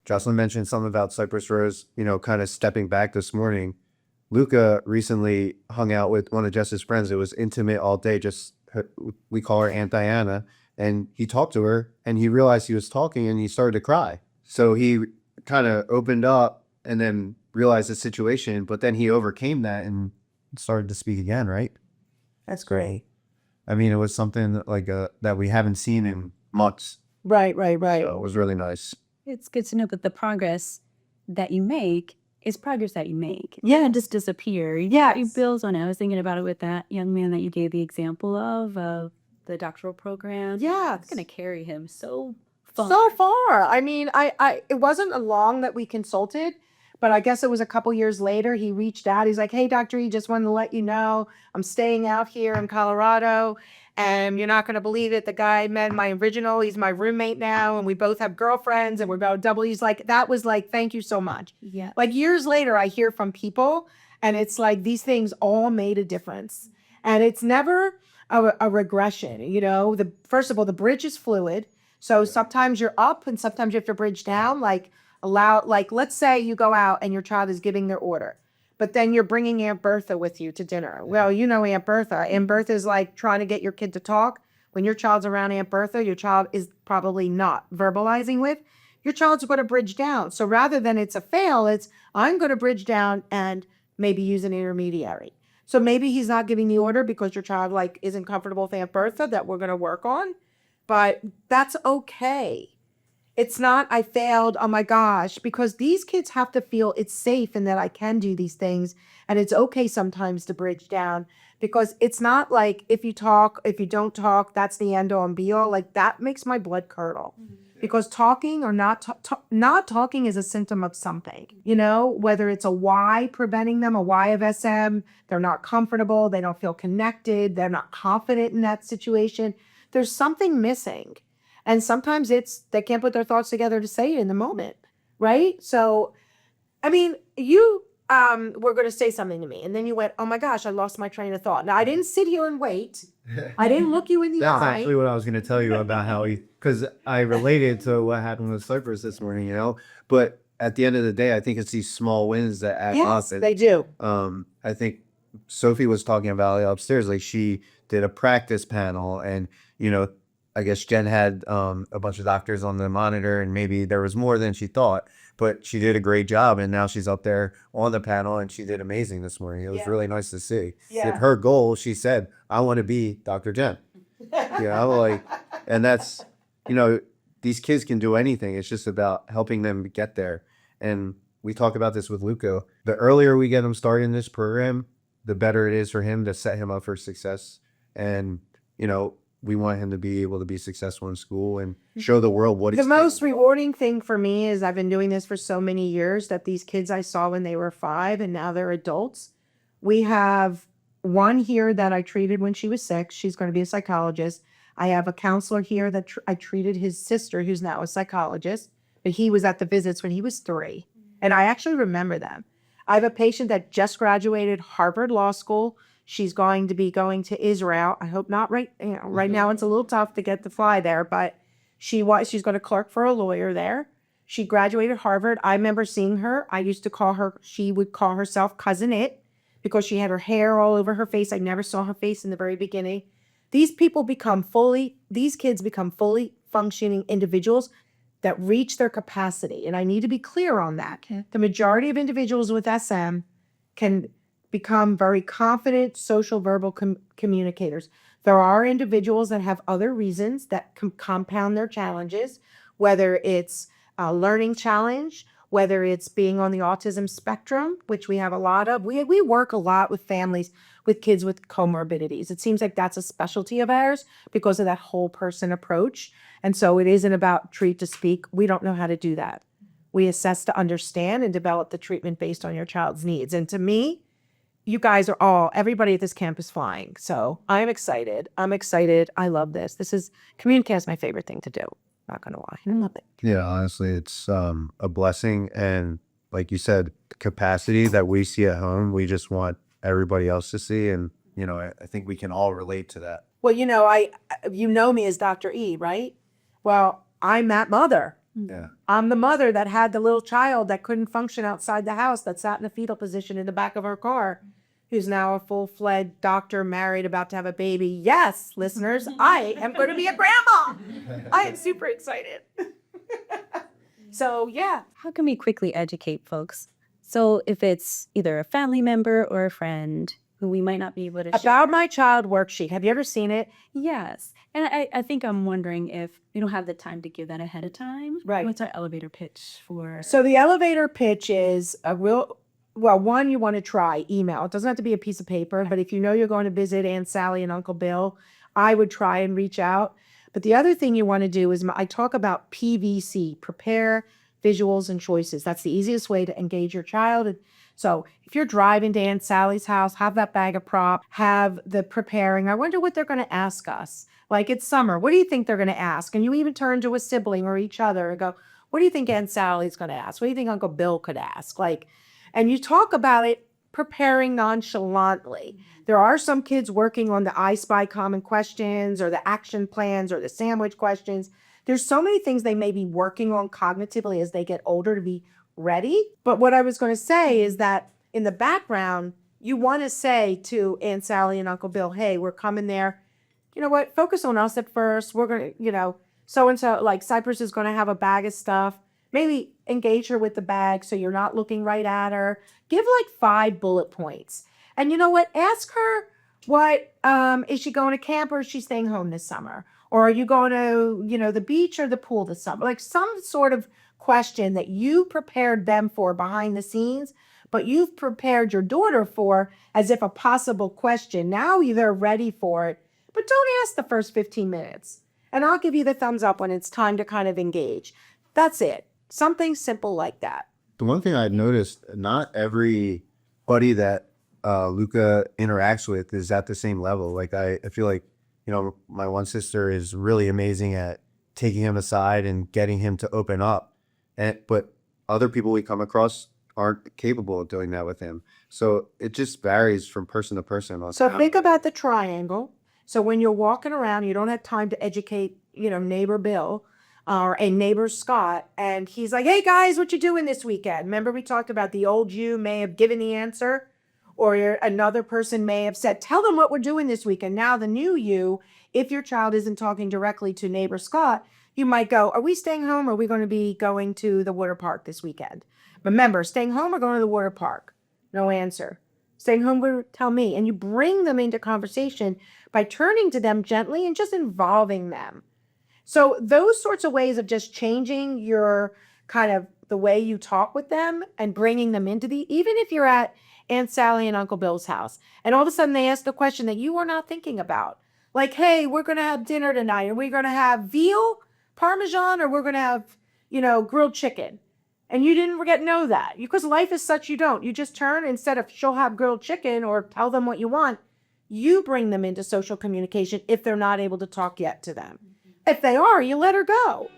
Jocelyn mentioned something about Cypress Rose, kind of stepping back this morning. Luca recently hung out with one of Jess's friends. It was intimate all day. We call her Aunt Diana. And he talked to her and he realized he was talking and he started to cry. So he kind of opened up and then realized the situation, but then he overcame that and started to speak again, right? That's great. I mean, it was something like that we haven't seen in months. Right. So it was really nice. It's good to know that the progress that you make is progress that you make. Yeah. It doesn't just disappear. Yes. It builds on it. I was thinking about it with that young man that you gave the example of the doctoral program. Yeah. It's going to carry him so far. I mean, it wasn't long that we consulted, but I guess it was a couple years later. He reached out. He's like, "Hey, Dr. E, just wanted to let you know I'm staying out here in Colorado, and you're not going to believe it. The guy met my original. He's my roommate now, and we both have girlfriends, and we're about double." He's like, that was like, thank you so much. Yeah. Like years later, I hear from people, and it's like these things all made a difference, and it's never a regression. First of all, the bridge is fluid. So sometimes you're up and sometimes you have to bridge down, let's say you go out and your child is giving their order, but then you're bringing Aunt Bertha with you to dinner. Well, Aunt Bertha. Aunt Bertha is like trying to get your kid to talk. When your child's around Aunt Bertha, your child is probably not verbalizing with. Your child's going to bridge down. So rather than it's a fail, it's I'm going to bridge down and maybe use an intermediary. So maybe he's not giving the order because your child isn't comfortable with Aunt Bertha, that we're going to work on. But that's okay. It's not, I failed, oh my gosh, because these kids have to feel it's safe and that I can do these things. And it's okay sometimes to bridge down, because it's not like if you don't talk, that's the end all and be all. Like that makes my blood curdle. Because talking or not talking is a symptom of something, whether it's a Y preventing them, a Y of SM, they're not comfortable, they don't feel connected, they're not confident in that situation. There's something missing. And sometimes they can't put their thoughts together to say it in the moment, right? So, I mean, you were going to say something to me, and then you went, oh my gosh, I lost my train of thought. Now, I didn't sit here and wait. I didn't look you in the eye. That's actually what I was going to tell you about because I related to what happened with Cypress this morning, But at the end of the day, I think it's these small wins that add up. Yes, they do. I think Sophie was talking about it upstairs. Like she did a practice panel and, I guess Jen had a bunch of doctors on the monitor and maybe there was more than she thought, but she did a great job. And now she's up there on the panel and she did amazing this morning. It was really nice to see. Yeah. Her goal, she said, I want to be Dr. Jen. And that's, these kids can do anything. It's just about helping them get there. And we talk about this with Luca. The earlier we get him started in this program, the better it is for him to set him up for success. And, we want him to be able to be successful in school and show the world what he's The most rewarding thing for me is I've been doing this for so many years that these kids I saw when they were 5 and now they're adults. We have one here that I treated when she was 6. She's going to be a psychologist. I have a counselor here that I treated his sister, who's now a psychologist, but he was at the visits when he was 3. And I actually remember them. I have a patient that just graduated Harvard Law School. She's going to be going to Israel. I hope not right now. It's a little tough to get to fly there, but she's going to clerk for a lawyer there. She graduated Harvard. I remember seeing her. I used to call her, she would call herself Cousin It because she had her hair all over her face. I never saw her face in the very beginning. These kids become fully functioning individuals that reach their capacity. And I need to be clear on that. Okay. The majority of individuals with SM can become very confident social verbal communicators. There are individuals that have other reasons that compound their challenges, whether it's a learning challenge, whether it's being on the autism spectrum, which we have a lot of. We work a lot with families with kids with comorbidities. It seems like that's a specialty of ours because of that whole person approach. And so it isn't about treat to speak. We don't know how to do that. We assess to understand and develop the treatment based on your child's needs. And to me, you guys are everybody at this camp is flying. So I'm excited. I love this. CommuniCamp is my favorite thing to do. Not going to lie. I love it. Yeah, honestly, it's a blessing. And like you said, the capacity that we see at home, we just want everybody else to see. And, I think we can all relate to that. Well, you know me as Dr. E, right? Well, I'm that mother. Yeah. I'm the mother that had the little child that couldn't function outside the house, that sat in a fetal position in the back of her car, who's now a full-fledged doctor, married, about to have a baby. Yes, listeners, I am going to be a grandma. I am super excited. So, yeah. How can we quickly educate folks? So if it's either a family member or a friend who we might not be able to share. About My Child worksheet. Have you ever seen it? Yes. And I think I'm wondering if we don't have the time to give that ahead of time. Right. What's our elevator pitch for? So the elevator pitch is one, you want to try email. It doesn't have to be a piece of paper, but if you know you're going to visit Aunt Sally and Uncle Bill, I would try and reach out. But the other thing you want to do is I talk about PVC, prepare, visuals, and choices. That's the easiest way to engage your child. And so if you're driving to Aunt Sally's house, have that bag of prop, have the preparing. I wonder what they're going to ask us. Like, it's summer. What do you think they're going to ask? And you even turn to a sibling or each other and go, what do you think Aunt Sally's going to ask? What do you think Uncle Bill could ask? Like, and you talk about it preparing nonchalantly. There are some kids working on the I Spy common questions or the action plans or the sandwich questions. There's so many things they may be working on cognitively as they get older to be ready. But what I was going to say is that in the background, you want to say to Aunt Sally and Uncle Bill, hey, we're coming there. You know what? Focus on us at first. We're going to, so-and-so, like Cypress is going to have a bag of stuff. Maybe engage her with the bag so you're not looking right at her. Give like 5 bullet points. And you know what? Ask her what, is she going to camp or is she staying home this summer? Or are you going to, the beach or the pool this summer? Like some sort of question that you prepared them for behind the scenes, but you've prepared your daughter for as if a possible question. Now they're ready for it, but don't ask the first 15 minutes. And I'll give you the thumbs up when it's time to kind of engage. That's it. Something simple like that. The one thing I've noticed, not everybody that Luca interacts with is at the same level. Like I feel like, my one sister is really amazing at taking him aside and getting him to open up. But other people we come across aren't capable of doing that with him. So it just varies from person to person. So think about the triangle. So when you're walking around, you don't have time to educate, neighbor Bill or a neighbor Scott. And he's like, hey guys, what you doing this weekend? Remember we talked about the old you may have given the answer, or another person may have said, tell them what we're doing this weekend. Now the new you, if your child isn't talking directly to neighbor Scott, you might go, are we staying home or are we going to be going to the water park this weekend? Remember, staying home or going to the water park? No answer. Staying home, tell me. And you bring them into conversation by turning to them gently and just involving them. So those sorts of ways of just changing your kind of the way you talk with them and bringing them into even if you're at Aunt Sally and Uncle Bill's house and all of a sudden they ask the question that you were not thinking about. Like, hey, we're going to have dinner tonight. Are we going to have veal, Parmesan, or we're going to have, grilled chicken? And you didn't know that because life is such you don't. You just turn instead of she'll have grilled chicken or tell them what you want. You bring them into social communication if they're not able to talk yet to them. If they are, you let her go.